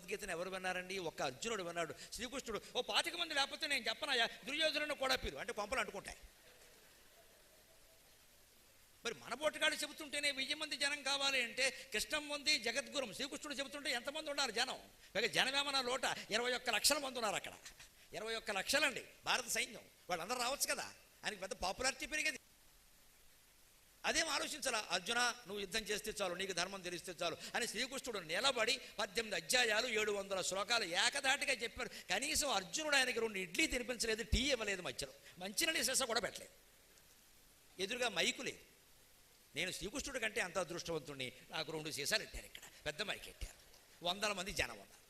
భగవద్గీతను ఎవరు విన్నారండి? ఒక్క అర్జునుడు విన్నాడు. శ్రీకృష్ణుడు ఓ 25 మంది లేకపోతే నేను చెప్పనయ్యా, దుర్యోధనుడు కూడా పీరు అంటే పంపలు అంటుకుంటాయి. మరి మన బోటుగాడు చెబుతుంటేనే 1000 మంది జనం కావాలి అంటే కృష్ణం ఉంది జగద్గురం శ్రీకృష్ణుడు చెబుతుంటే ఎంతమంది ఉన్నారు జనం? పైగా జనమేమన్నా లోట 21 లక్షల మంది ఉన్నారు అక్కడ. 21 లక్షలండి భారత సైన్యం. వాళ్ళందరూ రావచ్చు కదా, ఆయనకి పెద్ద పాపులారిటీ పెరిగేది. అదేం ఆలోచించాలా? అర్జున నువ్వు యుద్ధం చేస్తే చాలు, నీకు ధర్మం తెలిస్తే చాలు అని శ్రీకృష్ణుడు నిలబడి 18 అధ్యాయాలు 700 శ్లోకాలు ఏకధాటిగా చెప్పారు. కనీసం అర్జునుడు ఆయనకి 2 ఇడ్లీ తినిపించలేదు, టీ ఇవ్వలేదు, మధ్యలో మంచినీళ్ళ సీస కూడా పెట్టలేదు, ఎదురుగా మైకు లేదు. నేను శ్రీకృష్ణుడి కంటే అంత అదృష్టవంతుడిని. నాకు 2 సీసాలు పెట్టారు, ఇక్కడ పెద్ద మైక్ పెట్టారు, 100 మంది జనం ఉన్నారు.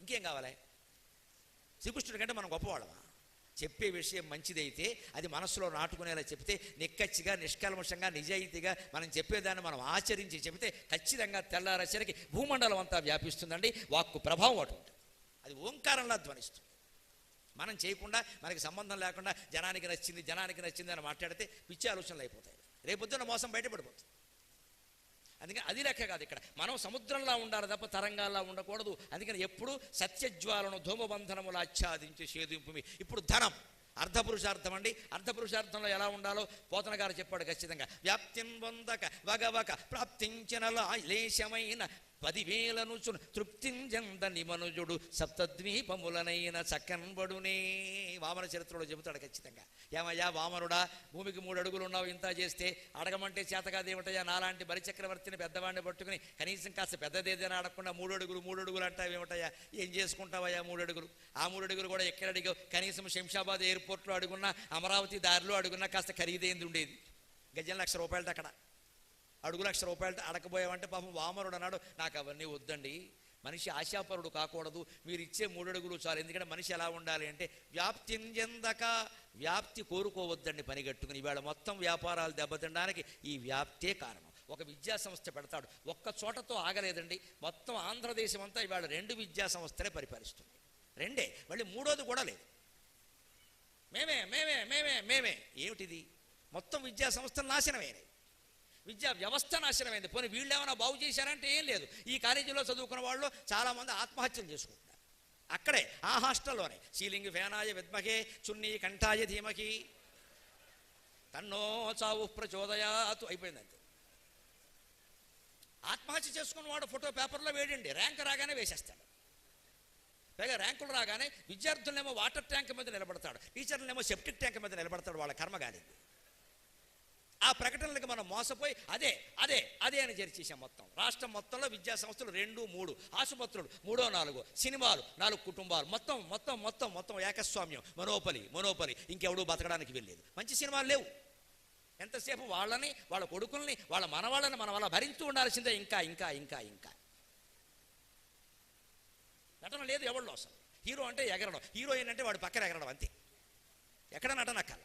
ఇంకేం కావాలి? శ్రీకృష్ణుడి కంటే మనం గొప్పవాళ్ళమా? చెప్పే విషయం మంచిదైతే అది మనసులో నాటుకునేలా చెప్తే, నిక్కచ్చిగా నిష్కల్మషంగా నిజాయితీగా మనం చెప్పేదాన్ని మనం ఆచరించి చెబితే ఖచ్చితంగా తెల్లారేసరికి భూమండలం అంతా వ్యాపిస్తుందండి. వాక్కు ప్రభావం అటు అది ఓంకారంలా ధ్వనిస్తుంది. మనం చేయకుండా, మనకి సంబంధం లేకుండా జనానికి నచ్చింది అని మాట్లాడితే పిచ్చి ఆలోచనలు అయిపోతాయి. రేపొద్దున మోసం బయటపడిపోతుంది. అందుకని అది లెక్క కాదు. ఇక్కడ మనం సముద్రంలా ఉండాలి తప్ప తరంగాల్లా ఉండకూడదు. అందుకని ఎప్పుడు సత్యజ్వాలను ధూమబంధనములు ఆచ్ఛాదించి షేధింపు. ఇప్పుడు ధనం అర్ధపురుషార్థం అండి. అర్ధపురుషార్థంలో ఎలా ఉండాలో పోతన గారు చెప్పాడు ఖచ్చితంగా. వ్యాప్తిం వందక వగవక ప్రాప్తించిన లేశమైన 10,000 తృప్తింజందని మనుజుడు సప్తద్వీపములనైన చక్కన్బడునే. వామన చరిత్రలో చెబుతాడు ఖచ్చితంగా. ఏమయ్యా వామనుడా, భూమికి 3 అడుగులు ఉన్నావు, ఇంత చేస్తే అడగమంటే చేతకాదేమిటయ్యా? నాలాంటి బలిచక్రవర్తిని పెద్దవాడిని పట్టుకుని కనీసం కాస్త పెద్దదేదైనా అడగకుండా 3 అడుగులు అంటావేమిటయ్యా? ఏం చేసుకుంటావయ్యా 3 అడుగులు? ఆ 3 అడుగులు కూడా ఎక్కడ అడిగావు? కనీసం శంషాబాద్ ఎయిర్పోర్ట్లో అడుగున్నా, అమరావతి దారిలో అడుగున్నా కాస్త ఖరీదైంది ఉండేది. గజం ₹1,00,000 అక్కడ అడుగు ₹1,00,000 అడగబోయామంటే పాపం వామనుడు అన్నాడు, నాకు అవన్నీ వద్దండి, మనిషి ఆశాపరుడు కాకూడదు, మీరు ఇచ్చే 3 అడుగులు చాలు. ఎందుకంటే మనిషి ఎలా ఉండాలి అంటే వ్యాప్తింజందక, వ్యాప్తి కోరుకోవద్దండి పనిగట్టుకుని. ఇవాళ మొత్తం వ్యాపారాలు దెబ్బతినడానికి ఈ వ్యాప్తే కారణం. ఒక విద్యా సంస్థ పెడతాడు, ఒక్క చోటతో ఆగలేదండి. మొత్తం ఆంధ్రదేశం అంతా ఇవాళ 2 విద్యా సంస్థలే పరిపాలిస్తుంది. 2, మళ్ళీ 3వది కూడా లేదు. మేమే మేమే మేమే మేమే ఏమిటిది? మొత్తం విద్యా సంస్థలు నాశనమైనవి, విద్యా వ్యవస్థ నాశనమైంది. పోనీ వీళ్ళు ఏమైనా బాగు చేశారంటే ఏం లేదు. ఈ కాలేజీలో చదువుకున్న వాళ్ళు చాలామంది ఆత్మహత్యలు చేసుకుంటున్నారు. అక్కడే ఆ హాస్టల్లోనే సీలింగ్ ఫ్యానాయ విద్మహే చున్నీ కంఠాయ ధీమకి తన్నో చావు ప్రచోదయాతు అయిపోయిందంతే. ఆత్మహత్య చేసుకున్న వాడు ఫోటో పేపర్లో వేయండి, ర్యాంక్ రాగానే వేసేస్తాడు. పైగా ర్యాంకులు రాగానే విద్యార్థులనేమో వాటర్ ట్యాంక్ మీద నిలబడతాడు, టీచర్లనేమో సెప్టిక్ ట్యాంక్ మీద నిలబడతాడు. వాళ్ళ కర్మగాలింది. ఆ ప్రకటనలకు మనం మోసపోయి అదే అదే అదే అని చేర్చేసాం. మొత్తం రాష్ట్రం మొత్తంలో విద్యా సంస్థలు 2, 3, ఆసుపత్రులు 3, 4, సినిమాలు 4 కుటుంబాలు, మొత్తం మొత్తం మొత్తం మొత్తం ఏకస్వామ్యం, మనోపలి. ఇంకెవడూ బతకడానికి వెళ్ళలేదు. మంచి సినిమాలు లేవు. ఎంతసేపు వాళ్ళని, వాళ్ళ కొడుకుల్ని, వాళ్ళ మనవాళ్ళని మన వల్ల భరిస్తూ ఉండాల్సిందే. ఇంకా ఇంకా ఇంకా ఇంకా నటన లేదు ఎవరిలో అసలు. హీరో అంటే ఎగరడం, హీరోయిన్ అంటే వాడు పక్కన ఎగరడం, అంతే. ఎక్కడ నటన కల.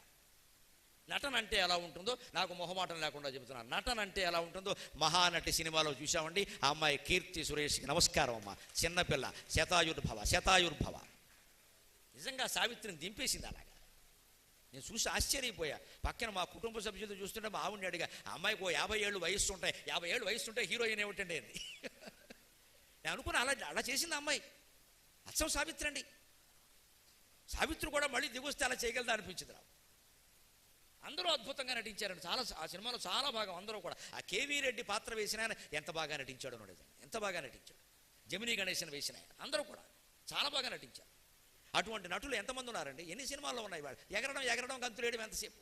నటన అంటే ఎలా ఉంటుందో నాకు మొహమాటం లేకుండా చెబుతున్నాను. నటన అంటే ఎలా ఉంటుందో మహానటి సినిమాలో చూసామండి. ఆ అమ్మాయి కీర్తి సురేష్కి నమస్కారం అమ్మ, చిన్నపిల్ల, శతాయుర్భవ. నిజంగా సావిత్రిని దింపేసింది అలాగా. నేను చూసి ఆశ్చర్యపోయా. పక్కన మా కుటుంబ సభ్యులతో చూస్తుంటే మా ఆవిడని అడిగా, ఆ అమ్మాయికి 50 ఏళ్ళు వయస్సు ఉంటాయి, 50 ఏళ్ళు వయస్సు ఉంటే హీరోయిన్ ఏమిటండి అండి. నేను అనుకున్నా అలా చేసింది అమ్మాయి. అచ్చం సావిత్రి అండి. సావిత్రి కూడా మళ్ళీ దిగొస్తే అలా చేయగలదా అనిపించింది నాకు. అందరూ అద్భుతంగా నటించారండి. ఆ సినిమాలో చాలా బాగా అందరూ కూడా. ఆ కేవీ రెడ్డి పాత్ర వేసిన ఆయన ఎంత బాగా నటించాడు నోడేది, ఎంత బాగా నటించాడు. జమినీ గణేశన్ వేసిన ఆయన అందరూ కూడా చాలా బాగా నటించారు. అటువంటి నటులు ఎంతమంది ఉన్నారండి? ఎన్ని సినిమాల్లో ఉన్నాయి వాళ్ళు. ఎగరడం గంతులేయడం ఎంతసేపు.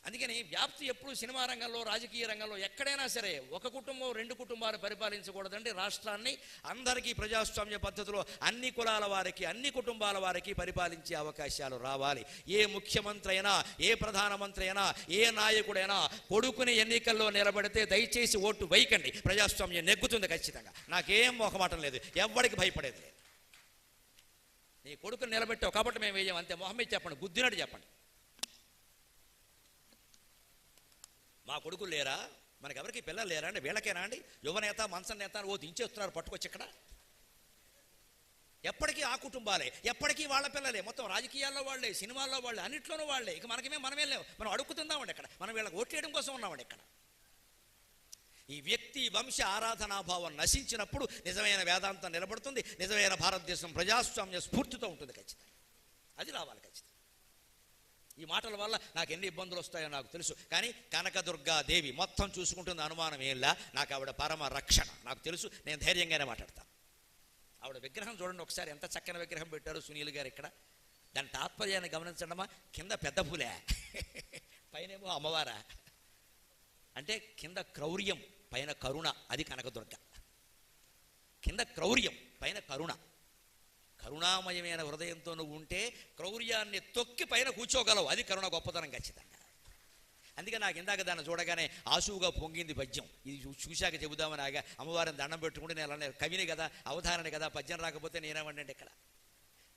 అందుకని వ్యాప్తి ఎప్పుడు సినిమా రంగంలో, రాజకీయ రంగంలో ఎక్కడైనా సరే 1 కుటుంబం 2 కుటుంబాలు పరిపాలించకూడదండి. రాష్ట్రాన్ని అందరికీ ప్రజాస్వామ్య పద్ధతిలో అన్ని కులాల వారికి, అన్ని కుటుంబాల వారికి పరిపాలించే అవకాశాలు రావాలి. ఏ ముఖ్యమంత్రి అయినా, ఏ ప్రధానమంత్రి అయినా, ఏ నాయకుడైనా కొడుకుని ఎన్నికల్లో నిలబడితే దయచేసి ఓటు వేయకండి. ప్రజాస్వామ్యం నెగ్గుతుంది ఖచ్చితంగా. నాకేం మొహమాటం లేదు, ఎవ్వడికి భయపడేది లేదు. నీ కొడుకుని నిలబెట్టావు కాబట్టి మేము వేయం, అంతే. మొహమ్మీ చెప్పండి, గుద్దినట్టు చెప్పండి. మా కొడుకులు లేరా, మనకెవరికి పిల్లలు లేరా అండి, వీళ్ళకేనా అండి యువనేత మంచం నేత ఓ దించేస్తున్నారు పట్టుకొచ్చి ఇక్కడ. ఎప్పటికీ ఆ కుటుంబాలే, ఎప్పటికీ వాళ్ళ పిల్లలే, మొత్తం రాజకీయాల్లో వాళ్ళే, సినిమాల్లో వాళ్ళే, అన్నింటిలోనూ వాళ్ళే. ఇక మనమే లేవు. మనం అడుగుతుందామండి ఇక్కడ, మనం వీళ్ళకి ఓట్లేయడం కోసం ఉన్నామండి ఇక్కడ. ఈ వ్యక్తి వంశ ఆరాధనాభావం నశించినప్పుడు నిజమైన వేదాంతం నిలబడుతుంది, నిజమైన భారతదేశం ప్రజాస్వామ్య స్ఫూర్తితో ఉంటుంది ఖచ్చితంగా. అది రావాలి ఖచ్చితంగా. ఈ మాటల వల్ల నాకు ఎన్ని ఇబ్బందులు వస్తాయో నాకు తెలుసు, కానీ కనకదుర్గాదేవి మొత్తం చూసుకుంటుంది, అనుమానం ఏంలా. నాకు ఆవిడ పరమ రక్షణ నాకు తెలుసు, నేను ధైర్యంగానే మాట్లాడతాను. ఆవిడ విగ్రహం చూడండి ఒకసారి, ఎంత చక్కని విగ్రహం పెట్టారు సునీల్ గారు ఇక్కడ. దాని తాత్పర్యాన్ని గమనించడమా, కింద పెద్ద పూలే, పైనేమో అమ్మవారా. అంటే కింద క్రౌర్యం పైన కరుణ, అది కనకదుర్గ. కింద క్రౌర్యం పైన కరుణ. కరుణామయమైన హృదయంతో నువ్వు ఉంటే క్రౌర్యాన్ని తొక్కి పైన కూర్చోగలవు, అది కరుణ గొప్పతనం ఖచ్చితంగా. అందుకే నాకు ఇందాక దాన్ని చూడగానే ఆశువుగా పొంగింది పద్యం. ఇది చూశాక చెబుదామని ఆగా అమ్మవారిని దండం పెట్టుకుంటే నేను అలా కవిని కదా, అవధారణి కదా, పద్యం రాకపోతే నేనేమంటే ఇక్కడ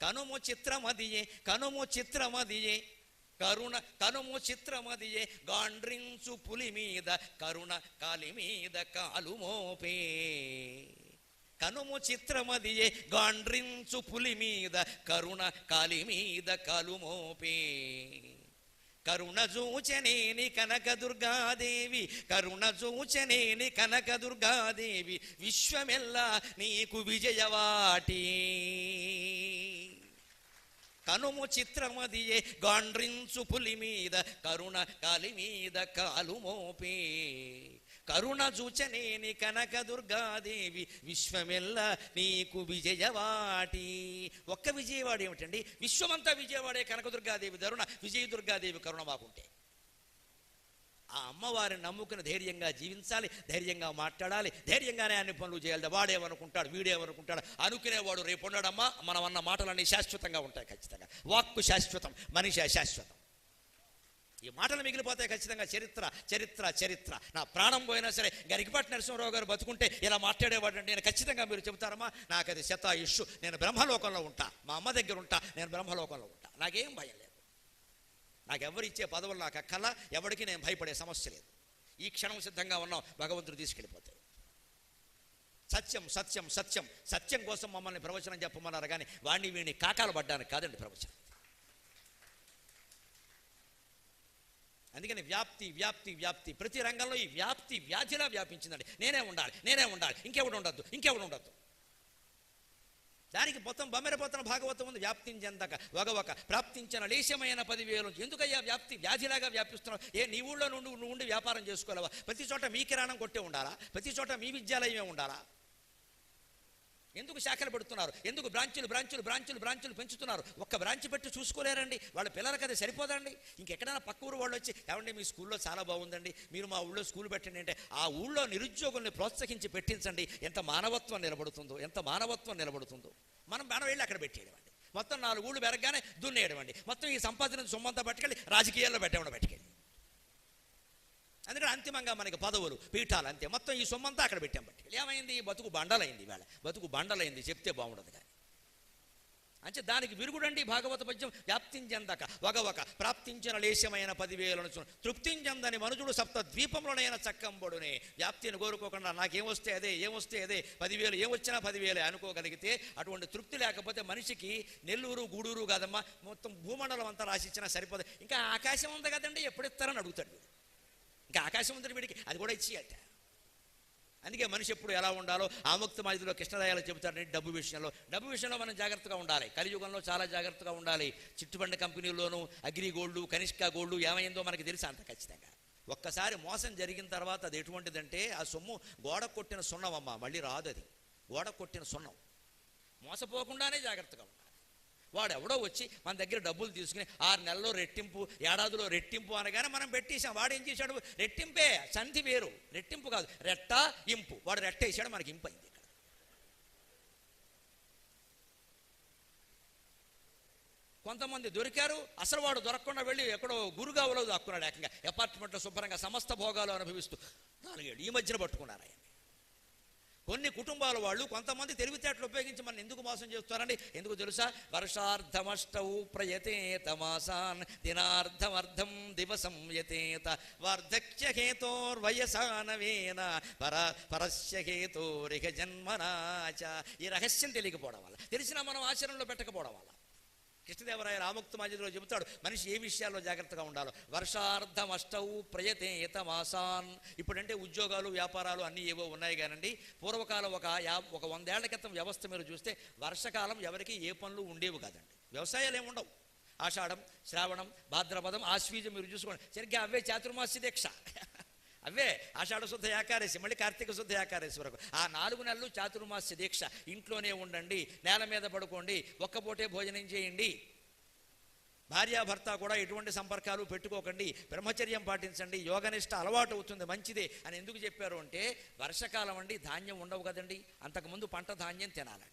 కనుము చిత్రమదియే, కనుము చిత్రమదియే, కరుణ కనుము చిత్రమదియే, గాండ్రించు పులి మీద కరుణ కాలి మీద కాలు మోపే. కనుము చిత్రమదియే, గాండ్రించు పులి మీద కరుణ కాలి మీద కాలు మోపే. కరుణ చూచనేని కనకదుర్గాదేవి, కరుణ చూచనేని కనకదుర్గాదేవి, విశ్వమెల్లా నీకు విజయవాటి. కనుము చిత్రమదియే, గాండ్రించు పులి మీద కరుణ కాలి మీద కాలు మోపే. కరుణ చూచనేని కనకదుర్గాదేవి, విశ్వమెల్లా నీకు విజయవాటి. ఒక్క విజయవాడ ఏమిటండి, విశ్వమంతా విజయవాడే కనకదుర్గాదేవి కరుణ, విజయదుర్గాదేవి కరుణ మాకుంటే. ఆ అమ్మవారిని నమ్ముకుని ధైర్యంగా జీవించాలి, ధైర్యంగా మాట్లాడాలి, ధైర్యంగానే అన్ని పనులు చేయాలి. వాడేమనుకుంటాడు, వీడేమనుకుంటాడు అనుకునేవాడు రేపు ఉన్నాడమ్మా. మనం అన్న మాటలన్నీ శాశ్వతంగా ఉంటాయి ఖచ్చితంగా. వాక్కు శాశ్వతం, మనిషి అశాశ్వతం. ఈ మాటలు మిగిలిపోతాయి ఖచ్చితంగా. చరిత్ర చరిత్ర చరిత్ర. నా ప్రాణం పోయినా సరే గరికపాటి నరసింహరావు గారు బతుకుంటే ఇలా మాట్లాడేవాడు అంటే నేను ఖచ్చితంగా మీరు చెబుతారమ్మా, నాకు అది శతాయుష్షు, నేను బ్రహ్మలోకంలో ఉంటా, మా అమ్మ దగ్గర ఉంటా, నేను బ్రహ్మలోకంలో ఉంటా, నాకేం భయం లేదు. నాకెవరు ఇచ్చే పదవులు నాకు అక్కల్లా, ఎవరికి నేను భయపడే సమస్య లేదు. ఈ క్షణం సిద్ధంగా ఉన్నాం, భగవంతుడు తీసుకెళ్ళిపోతాడు. సత్యం సత్యం సత్యం, సత్యం కోసం మమ్మల్ని ప్రవచనం చెప్పమన్నారు, కానీ వాడిని వీడిని కాకాలు పడ్డానికి కాదండి ప్రవచనం. అందుకని వ్యాప్తి వ్యాప్తి వ్యాప్తి, ప్రతి రంగంలో ఈ వ్యాప్తి వ్యాధిలా వ్యాపించిందండి. నేనే ఉండాలి, నేనే ఉండాలి, ఇంకెవడు ఉండద్దు, ఇంకెవడు ఉండద్దు. దానికి మొత్తం బమ్మెరపోతున్న భాగవతం ఉంది. వ్యాప్తించేందాక వగవక ప్రాప్తించిన లేశమైన 10,000. ఎందుకయ్యా వ్యాప్తి వ్యాధిలాగా వ్యాపిస్తున్నావు? నీ ఊళ్ళో నువ్వు ఉండి వ్యాపారం చేసుకోలేవా? ప్రతి చోట మీ కిరాణం కొట్టే ఉండాలా? ప్రతి చోట మీ విద్యాలయమే ఉండాలా? ఎందుకు శాఖలు పెడుతున్నారు? ఎందుకు బ్రాంచులు బ్రాంచులు బ్రాంచులు బ్రాంచులు పెంచుతున్నారు? ఒక్క బ్రాంచ్ పెట్టి చూసుకోలేరండి? వాళ్ళ పిల్లలకి అది సరిపోదండి? ఇంకెక్కడైనా పక్క ఊరు వాళ్ళు వచ్చి ఏమంటే మీ స్కూల్లో చాలా బాగుందండి, మీరు మా ఊళ్ళో స్కూల్ పెట్టండి అంటే, ఆ ఊళ్ళో నిరుద్యోగుల్ని ప్రోత్సహించి పెట్టించండి. ఎంత మానవత్వం నిలబడుతుందో, ఎంత మానవత్వం నిలబడుతుందో. మనం వెళ్ళి అక్కడ పెట్టేయడం అండి. మొత్తం 4 ఊళ్ళు పెరగగానే దున్నేయడం అండి. మొత్తం ఈ సంపాదన సొమ్మంతా పట్టుకెళ్ళి రాజకీయాల్లో పట్టుకెళ్ళి. అందుకని అంతిమంగా మనకి పదవులు పీఠాలు అంతే. మొత్తం ఈ సొమ్మంతా అక్కడ పెట్టాం. బట్టి ఏమైంది? బతుకు బండలైంది. వేళ బతుకు బండలైంది, చెప్తే బాగుండదు కానీ. అంటే దానికి విరుగుడండి భాగవత పద్యం. వ్యాప్తించెందక వగవక ప్రాప్తించిన లేశమైన 10,000 తృప్తించెందని మనుజుడు సప్త ద్వీపంలోనైనా చక్కంబడునే. వ్యాప్తిని కోరుకోకుండా నాకేమొస్తే అదే, ఏమొస్తే అదే, 10,000 ఏమొచ్చినా 10,000 అనుకోగలిగితే, అటువంటి తృప్తి లేకపోతే మనిషికి నెల్లూరు గూడూరు కాదమ్మా, మొత్తం భూమండలం అంతా రాసిచ్చినా సరిపోదు. ఇంకా ఆకాశం ఉంది కదండి, ఎప్పుడు ఇస్తారని అడుగుతాడు. ఇంకా ఆకాశం ఉందని వీడికి అది కూడా ఇచ్చేయట. అందుకే మనిషి ఎప్పుడు ఎలా ఉండాలో ఆముక్తమాదిలో కృష్ణదయాలు చెబుతారండి. డబ్బు విషయంలో మనం జాగ్రత్తగా ఉండాలి. కలియుగంలో చాలా జాగ్రత్తగా ఉండాలి. చిట్టుబండి కంపెనీల్లోనూ అగ్రి గోల్డ్, కనిష్క గోల్డ్ ఏమైందో మనకి తెలుసు అంత ఖచ్చితంగా. ఒక్కసారి మోసం జరిగిన తర్వాత అది ఎటువంటిదంటే, ఆ సొమ్ము గోడ కొట్టిన సున్నం అమ్మ, మళ్ళీ రాదు. అది గోడ కొట్టిన సున్నం. మోసపోకుండానే జాగ్రత్తగా ఉండాలి. వాడు ఎవడో వచ్చి మన దగ్గర డబ్బులు తీసుకుని 6 నెలల్లో రెట్టింపు, ఏడాదిలో రెట్టింపు అనగానే మనం పెట్టేసాం. వాడు ఏం చేశాడు? రెట్టింపే, సంధి వేరు, రెట్టింపు కాదు, రెట్ట ఇంపు. వాడు రెట్టేసాడు, మనకి ఇంపు అయింది. ఇక్కడ కొంతమంది దొరికారు, అసలు వాడు దొరకకుండా వెళ్ళి ఎక్కడో గురుగావులో దాక్కున్నాడు. ఏకంగా అపార్ట్మెంట్లో శుభ్రంగా సమస్త భోగాలు అనుభవిస్తూ 4 ఏళ్ళు ఈ మధ్యన పట్టుకున్నారు ఆయన. కొన్ని కుటుంబాల వాళ్ళు కొంతమంది తెలివితేటలు ఉపయోగించి మనం ఎందుకు మోసం చేస్తారండి? ఎందుకు తెలుసా? వర్షార్థమష్టౌ ప్రయతేత మాసాన్ దినార్థమర్థం దివసం యతేత వార్ధక్య హేతోర్వయసానవేన పరస్య హేతోరిక జన్మనాచ. ఈ రహస్యం తెలియకపోవడం వల్ల, తెలిసినా మనం ఆచరణలో పెట్టకపోవడం వల్ల. కృష్ణదేవరాయ రామోక్త మాజిలో చెబుతాడు మనిషి ఏ విషయాల్లో జాగ్రత్తగా ఉండాలో. వర్షార్ధమష్టౌ ప్రయతేతమాసాన్. ఇప్పుడంటే ఉద్యోగాలు వ్యాపారాలు అన్నీ ఏవో ఉన్నాయి కానండి, పూర్వకాలం ఒక 100 ఏళ్ల క్రితం వ్యవస్థ మీరు చూస్తే వర్షకాలం ఎవరికి ఏ పనులు ఉండేవి కాదండి, వ్యవసాయాలు ఏమి ఉండవు. ఆషాఢం, శ్రావణం, భాద్రపదం, ఆశ్వీజం మీరు చూసుకోండి, సరిగ్గా అవే చాతుర్మాస్య దీక్ష, అవే ఆషాఢ శుద్ధ ఏకాదశి, మళ్ళీ కార్తీక శుద్ధ ఏకాదశి వరకు ఆ 4 నెలలు చాతుర్మాస్య దీక్ష. ఇంట్లోనే ఉండండి, నేల మీద పడుకోండి, ఒక్కపూటే భోజనం చేయండి, భార్యాభర్త కూడా ఎటువంటి సంపర్కాలు పెట్టుకోకండి, బ్రహ్మచర్యం పాటించండి, యోగనిష్ట అలవాటు అవుతుంది, మంచిదే అని ఎందుకు చెప్పారు అంటే వర్షకాలం అండి, ధాన్యం ఉండవు కదండి, అంతకుముందు పంట ధాన్యం తినాలండి.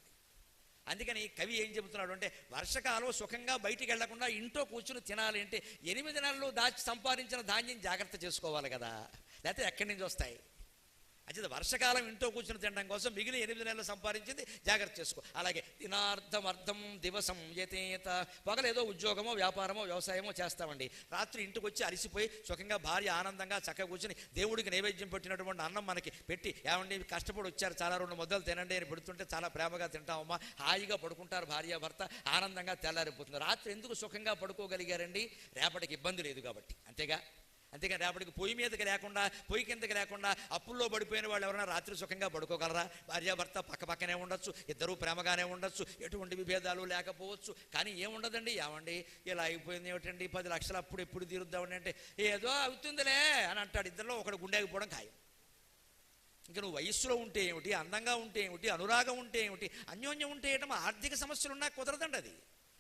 అందుకని కవి ఏం చెబుతున్నాడు అంటే వర్షకాలం సుఖంగా బయటికి వెళ్లకుండా ఇంట్లో కూర్చుని తినాలి అంటే 8 నెలలు దాచి సంపాదించిన ధాన్యం జాగ్రత్త చేసుకోవాలి కదా, లేకపోతే ఎక్కడి నుంచి వస్తాయి. అయితే వర్షకాలం ఇంట్లో కూర్చుని తినడం కోసం మిగిలిన 8 నెలలు సంపాదించింది జాగ్రత్త చేసుకో. అలాగే దినార్థం దివసం యతేత, పగలేదో ఉద్యోగమో వ్యాపారమో వ్యవసాయమో చేస్తామండి, రాత్రి ఇంటికి వచ్చి అలసిపోయి సుఖంగా భార్య ఆనందంగా చక్కగా కూర్చుని దేవుడికి నైవేద్యం పెట్టినటువంటి అన్నం మనకి పెట్టి, ఏమండి కష్టపడి వచ్చారు చాలా 2 ముద్దలు తినండి అని పెడుతుంటే చాలా ప్రేమగా తింటామమ్మా, హాయిగా పడుకుంటారు భార్యాభర్త, ఆనందంగా తెల్లారిపోతుంది. రాత్రి ఎందుకు సుఖంగా పడుకోగలిగారండి? రేపటికి ఇబ్బంది లేదు కాబట్టి, అంతేగా. అంతేకాని రేపటికి పొయ్యి మీదకి లేకుండా, పొయ్యి కిందకి లేకుండా అప్పుల్లో పడిపోయిన వాళ్ళు ఎవరైనా రాత్రి సుఖంగా పడుకోగలరా? భార్యాభర్త పక్క పక్కనే ఉండొచ్చు, ఇద్దరూ ప్రేమగానే ఉండొచ్చు, ఎటువంటి విభేదాలు లేకపోవచ్చు, కానీ ఏముండదండి. ఏమండి ఇలా అయిపోయింది ఏమిటండి, 10 లక్షలు అప్పుడు ఎప్పుడు తీరుద్దామండి అంటే ఏదో అవుతుందిలే అని అంటాడు. ఇద్దరిలో ఒకడు గుండెగిపోవడం ఖాయం. ఇంకా నువ్వు వయస్సులో ఉంటే ఏమిటి, అందంగా ఉంటే ఏమిటి, అనురాగం ఉంటే ఏమిటి, అన్యోన్యం ఉంటే ఏమిటో, ఆర్థిక సమస్యలు ఉన్నా కుదరదండి. అది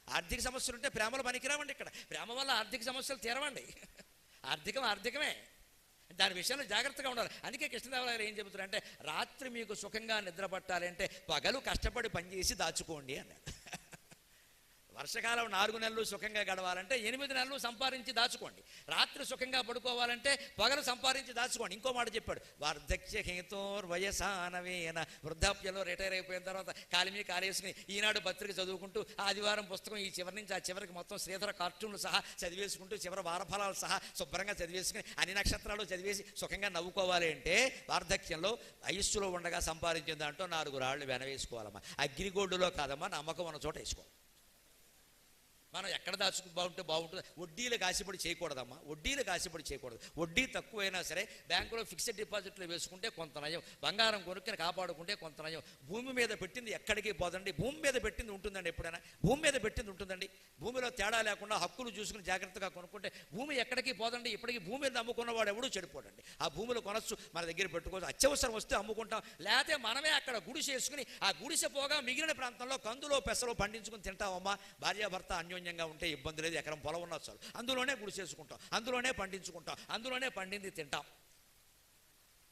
ఆర్థిక సమస్యలు ఉంటే ప్రేమలు పనికిరావండి. ఇక్కడ ప్రేమ వల్ల ఆర్థిక సమస్యలు తీరవండి. ఆర్థికమే, దాని విషయంలో జాగ్రత్తగా ఉండాలి. అందుకే కృష్ణదేవరాయలు ఏం చెబుతారంటే రాత్రి మీకు సుఖంగా నిద్ర పట్టాలంటే పగలు కష్టపడి పనిచేసి దాచుకోండి అన్నాడు. వర్షకాలం 4 నెలలు సుఖంగా గడవాలంటే 8 నెలలు సంపాదించి దాచుకోండి. రాత్రి సుఖంగా పడుకోవాలంటే పగలు సంపాదించి దాచుకోండి. ఇంకో మాట చెప్పాడు, వార్ధక్య హేతోర్ వయసానవేన. వృద్ధాప్యంలో రిటైర్ అయిపోయిన తర్వాత కాలిమీ కాలేసుకుని ఈనాడు పత్రిక చదువుకుంటూ ఆదివారం పుస్తకం ఈ చివరి నుంచి ఆ చివరికి మొత్తం శ్రీధర కార్టూన్లు సహా చదివేసుకుంటూ చివరి వారఫలాలు సహా శుభ్రంగా చదివేసుకుని అన్ని నక్షత్రాలు చదివేసి సుఖంగా నవ్వుకోవాలి అంటే వార్ధక్యంలో వయస్సులో ఉండగా సంపాదించిన దాంట్లో 4 రాళ్ళు వెనవేసుకోవాలమ్మా. అగ్నిగోడ్డులో కాదమ్మా, నమ్మకం ఉన్న చోట వేసుకో. మనం ఎక్కడ దాచుకు బాగుంటుంది. వడ్డీలు కాసిపడి చేయకూడదమ్మా, వడ్డీలు కాసిపడి చేయకూడదు. వడ్డీ తక్కువైనా సరే బ్యాంకులో ఫిక్స్డ్ డిపాజిట్లు వేసుకుంటే కొంత నయం, బంగారం కొనుక్కొని కాపాడుకుంటే కొంత నయం. భూమి మీద పెట్టింది ఎక్కడికి పోదండి, భూమి మీద పెట్టింది ఉంటుందండి. ఎప్పుడైనా భూమి మీద పెట్టింది ఉంటుందండి. భూమిలో తేడా లేకుండా హక్కులు చూసుకుని జాగ్రత్తగా కొనుక్కుంటే భూమి ఎక్కడికి పోదండి. ఇప్పటికీ భూమి మీద అమ్ముకున్నవాడు ఎవడూ చెడిపోడండి. ఆ భూములు కొనొచ్చు, మన దగ్గర పెట్టుకోవచ్చు, అత్యవసరం వస్తే అమ్ముకుంటాం, లేకపోతే మనమే అక్కడ గుడిసె వేసుకుని ఆ గుడిసె పోగా మిగిలిన ప్రాంతంలో కందులో పెసలో పండించుకుని తింటామమ్మా. భార్యాభర్త అన్యోన్యంగా ఉంటే ఇబ్బంది లేదు. ఎకరం పొలం ఉన్నా చాలు, అందులోనే గుడిసేసుకుంటాం, అందులోనే పండించుకుంటాం, అందులోనే పండింది తింటాం.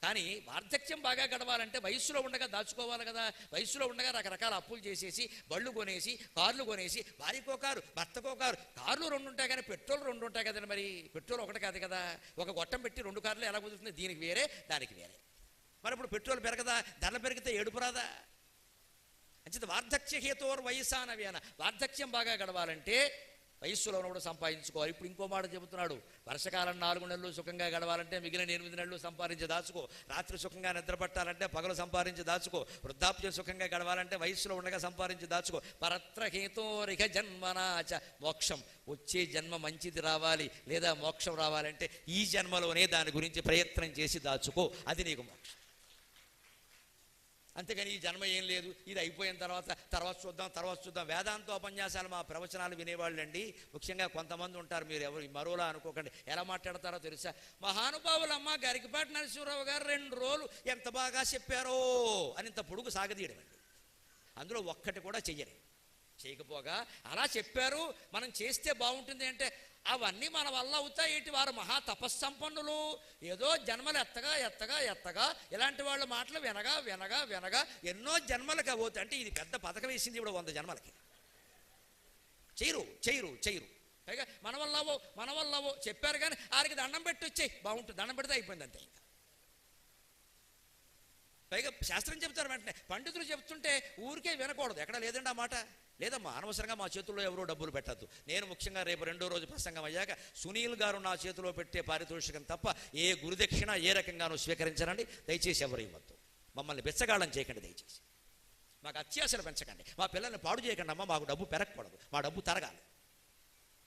కానీ వార్ధక్యం బాగా గడవాలంటే వయస్సులో ఉండగా దాచుకోవాలి కదా. వయస్సులో ఉండగా రకరకాల అప్పులు చేసేసి బళ్ళు కొనేసి కార్లు కొనేసి, భార్యకో కారు భర్తకో కారు, కార్లు 2 ఉంటాయి కానీ పెట్రోల్ 2 ఉంటాయి కదండి. మరి పెట్రోల్ ఒకటి కాదు కదా, ఒక గొట్టం పెట్టి 2 కార్లు ఎలా కుదురుతుంది? దీనికి వేరే దానికి వేరే. మరి ఇప్పుడు పెట్రోల్ పెరగదా, ధరలు పెరిగితే ఏడుపు రాదా? అంచేత వార్ధక్య హేతోర్ వయసానవేన. వార్ధక్యం బాగా గడవాలంటే వయస్సులో ఉన్నప్పుడు సంపాదించుకోవాలి. ఇప్పుడు ఇంకో మాట చెబుతున్నాడు, వర్షకాలం 4 నెలలు సుఖంగా గడవాలంటే మిగిలిన 8 నెలలు సంపాదించి దాచుకో. రాత్రి సుఖంగా నిద్ర పట్టాలంటే పగలు సంపాదించి దాచుకో. వృద్ధాప్యం సుఖంగా గడవాలంటే వయస్సులో ఉండగా సంపాదించి దాచుకో. పరత్ర హేతోరిక జన్మనాచ మోక్షం. వచ్చే జన్మ మంచిది రావాలి లేదా మోక్షం రావాలంటే ఈ జన్మలోనే దాని గురించి ప్రయత్నం చేసి దాచుకో, అది నీకు మోక్షం. అంతేగాని ఈ జన్మ ఏం లేదు, ఇది అయిపోయిన తర్వాత చూద్దాం. వేదాంతోపన్యాసాలు మా ప్రవచనాలు వినేవాళ్ళు అండి, ముఖ్యంగా కొంతమంది ఉంటారు, మీరు ఎవరు మరోలా అనుకోకండి, ఎలా మాట్లాడతారో తెలుసా? మహానుభావులమ్మ గరికపాటి నరసింహరావు గారు 2 రోజులు ఎంత బాగా చెప్పారో అని ఇంత పొడుగు సాగదీయడం అండి. అందులో ఒక్కటి కూడా చేయకపోగా అలా చెప్పారు, మనం చేస్తే బాగుంటుంది అంటే అవన్నీ మన వల్ల అవుతాయి ఏంటి? వారు మహా తపస్సంపన్నులు, ఏదో జన్మలు ఎత్తగా ఇలాంటి వాళ్ళ మాటలు వినగా ఎన్నో జన్మలకు అవుతాయి. అంటే ఇది పెద్ద పథకం వేసింది ఇప్పుడు 100 జన్మలకి. చేయరు. పైగా మన వల్ల చెప్పారు కానీ ఆరికి దండం పెట్టి వచ్చాయి బాగుంటుంది, దండం పెడితే అయిపోయింది అంతే. ఇంకా పైగా శాస్త్రం చెప్తారు వెంటనే, పండితులు చెప్తుంటే ఊరికే వినకూడదు. ఎక్కడ లేదండి ఆ మాట, లేదమ్మా అనవసరంగా మా చేతుల్లో ఎవరో డబ్బులు పెట్టద్దు. నేను ముఖ్యంగా రేపు 2వ రోజు ప్రసంగం అయ్యాక సునీల్ గారు నా చేతిలో పెట్టే పారితోషికం తప్ప ఏ గురుదక్షిణ ఏ రకంగానూ స్వీకరించనండి. దయచేసి ఎవరు ఇవ్వద్దు, మమ్మల్ని బెచ్చగాళ్ళని చేయకండి దయచేసి. మాకు అత్యాశలు పెంచకండి, మా పిల్లల్ని పాడు చేయకండి అమ్మ, మాకు డబ్బు పెరగకూడదు, మా డబ్బు తరగాలి.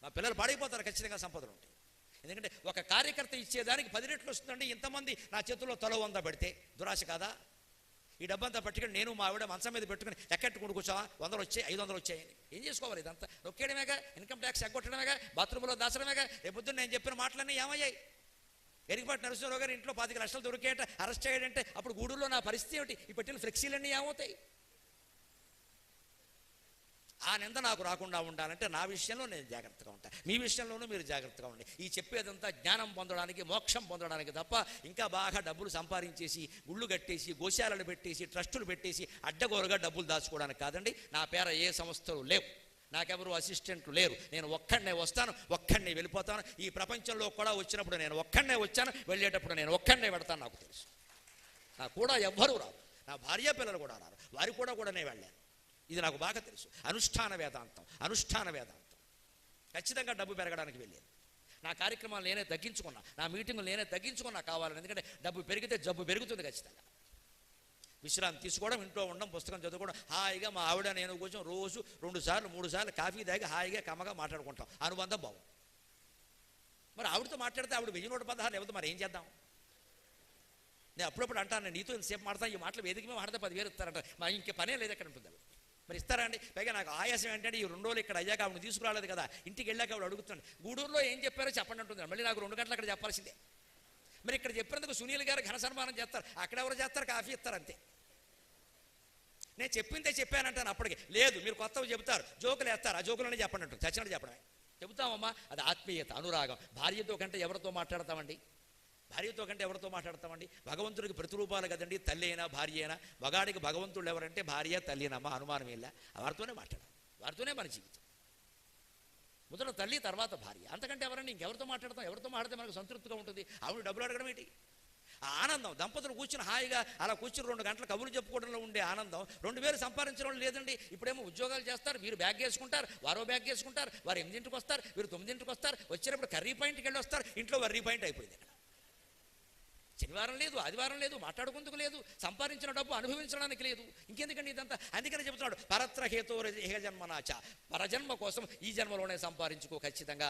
మా పిల్లలు పాడైపోతారు ఖచ్చితంగా సంపదలు ఉంటాయి. ఎందుకంటే ఒక కార్యకర్త ఇచ్చేదానికి 10 రెట్లు వస్తుందండి. ఇంతమంది నా చేతుల్లో తలో 100 పెడితే దురాశ కాదా? ఈ డబ్బంతా పట్టుకుని నేను మా ఆవిడ మంచం మీద పెట్టుకుని ఎక్కట్టుకుని కూర్చోవా, 100 వచ్చాయి 500 వచ్చాయని ఏం చేసుకోవాలి? ఇదంతా నొక్కేయడమేగా, ఇన్కమ్ ట్యాక్స్ ఎగ్గొట్టడమేగా, బాత్రూంలో దాచడమేగా. రేపొద్దున నేను చెప్పిన మాటలన్నీ ఏమయ్యాయి? ఎరిగిపాటి నరసింహరావు గారు ఇంట్లో 25 లక్షలు దొరికేట అరెస్ట్ చేయడంటే అప్పుడు గూడూరులో నా పరిస్థితి ఏమిటి? ఈ పెట్టిన ఫ్లెక్సీలన్నీ ఏమవుతాయి? ఆ నింద నాకు రాకుండా ఉండాలంటే నా విషయంలో నేను జాగ్రత్తగా ఉంటాను, మీ విషయంలోనూ మీరు జాగ్రత్తగా ఉండి. ఈ చెప్పేదంతా జ్ఞానం పొందడానికి, మోక్షం పొందడానికి తప్ప ఇంకా బాగా డబ్బులు సంపాదించేసి గుళ్ళు కట్టేసి గోశాలలు పెట్టేసి ట్రస్టులు పెట్టేసి అడ్డగోరగా డబ్బులు దాచుకోవడానికి కాదండి. నా పేర ఏ సంస్థలు లేవు, నాకెవరు అసిస్టెంట్లు లేరు. నేను ఒక్కడనే వస్తాను, ఒక్కడనే వెళ్ళిపోతాను. ఈ ప్రపంచంలో కూడా వచ్చినప్పుడు నేను ఒక్కడనే వచ్చాను, వెళ్ళేటప్పుడు నేను ఒక్కడనే పెడతాను. నాకు తెలుసు, నాకు కూడా ఎవ్వరూ రారు, నా భార్య పిల్లలు కూడా రారు, వారి కూడా నేను వెళ్ళాను. ఇది నాకు బాగా తెలుసు. అనుష్ఠాన వేదాంతం ఖచ్చితంగా డబ్బు పెరగడానికి వెళ్ళేది. నా కార్యక్రమాలు నేనే తగ్గించుకున్నా, నా మీటింగులు నేనే తగ్గించుకున్నా కావాలని. ఎందుకంటే డబ్బు పెరిగితే జబ్బు పెరుగుతుంది ఖచ్చితంగా. విశ్రాంతి తీసుకోవడం, ఇంట్లో ఉండడం, పుస్తకం చదువుకోవడం, హాయిగా మా ఆవిడ నేను కొంచెం రోజు 2 సార్లు 3 సార్లు కాఫీ తాగి హాయిగా కమ్మగా మాట్లాడుకుంటాం. అనుబంధం బాగుంది. మరి ఆవిడతో మాట్లాడితే ఆవిడ 1116 లేకపోతే మరి ఏం చేద్దాం? నేను అప్పుడప్పుడు అంటాను, నేను నీతో ఇంతసేపు మాట్లాడతాను, ఈ మాటలు వేదిక మీద మాట్లాడితే 10,000 ఇస్తారంట. మా ఇంకే పనే లేదు ఎక్కడ ఉంటుంది. మరి ఇస్తారా అండి? పైగా నాకు ఆయాసం ఏంటంటే ఈ 2 రోజులు ఇక్కడ అయ్యాక ఆవిడ తీసుకురాలేదు కదా, ఇంటికి వెళ్ళాక ఆవిడ అడుగుతున్నాను, గూడూరులో ఏం చెప్పారో చెప్పండి అంటుంది. మళ్ళీ నాకు 2 గంటలు అక్కడ చెప్పాల్సిందే. మరి ఇక్కడ చెప్పినందుకు సునీల్ గారు ఘన సన్మానం చేస్తారు, అక్కడ ఎవరు చేస్తారు? కాఫీ ఇస్తారు అంతే. నేను చెప్పిందే చెప్పానంటాను. అప్పటికి లేదు, మీరు కొత్తవి చెబుతారు, జోకులు వేస్తారు, ఆ జోకులనే చెప్పండి అంటుంది. చచ్చినట్టు చెప్పడమే చెబుతామమ్మా. అది ఆత్మీయత, అనురాగం. భార్యతో కంటే ఎవరితో మాట్లాడతామండి? భగవంతుడికి ప్రతిరూపాలు కదండి, తల్లి అయినా భార్య అయినా. మగాడికి భగవంతుడు ఎవరంటే భార్య తల్లినమ్మా, అనుమానం ఇలా. వారితోనే మాట్లాడాలి, వారితోనే మన జీవితం. మొదట తల్లి, తర్వాత భార్య, అంతకంటే ఎవరండి? ఇంకెవరితో మాట్లాడతాం? ఎవరితో మాట్లాడితే మనకు సంతృప్తిగా ఉంటుంది? ఆవిడ డబ్బులు అడగడం ఏంటి? ఆ ఆనందం, దంపతులు కూర్చుని హాయిగా అలా కూర్చుని 2 గంటలు కబుర్లు చెప్పుకోవడంలో ఉండే ఆనందం 2000 సంపాదించడం లేదండి. ఇప్పుడేమో ఉద్యోగాలు చేస్తారు, మీరు బ్యాగ్ వేసుకుంటారు, వారో బ్యాగ్ వేసుకుంటారు, వారు 8ంటికి వస్తారు, వీరు 9ంటికి వస్తారు. వచ్చినప్పుడు కర్రీ పాయింట్కి వెళ్ళి వస్తారు, ఇంట్లో వర్రీ పాయింట్ అయిపోయింది. ఇక్కడ శనివారం లేదు, ఆదివారం లేదు, మాట్లాడుకుందుకు లేదు, సంపాదించిన డబ్బు అనుభవించడానికి లేదు. ఇంకెందుకండి ఇదంతా? అందుకని చెబుతున్నాడు, పరత్ర హేతో హేజన్మనాచ, పరజన్మ కోసం ఈ జన్మలోనే సంపాదించుకో ఖచ్చితంగా.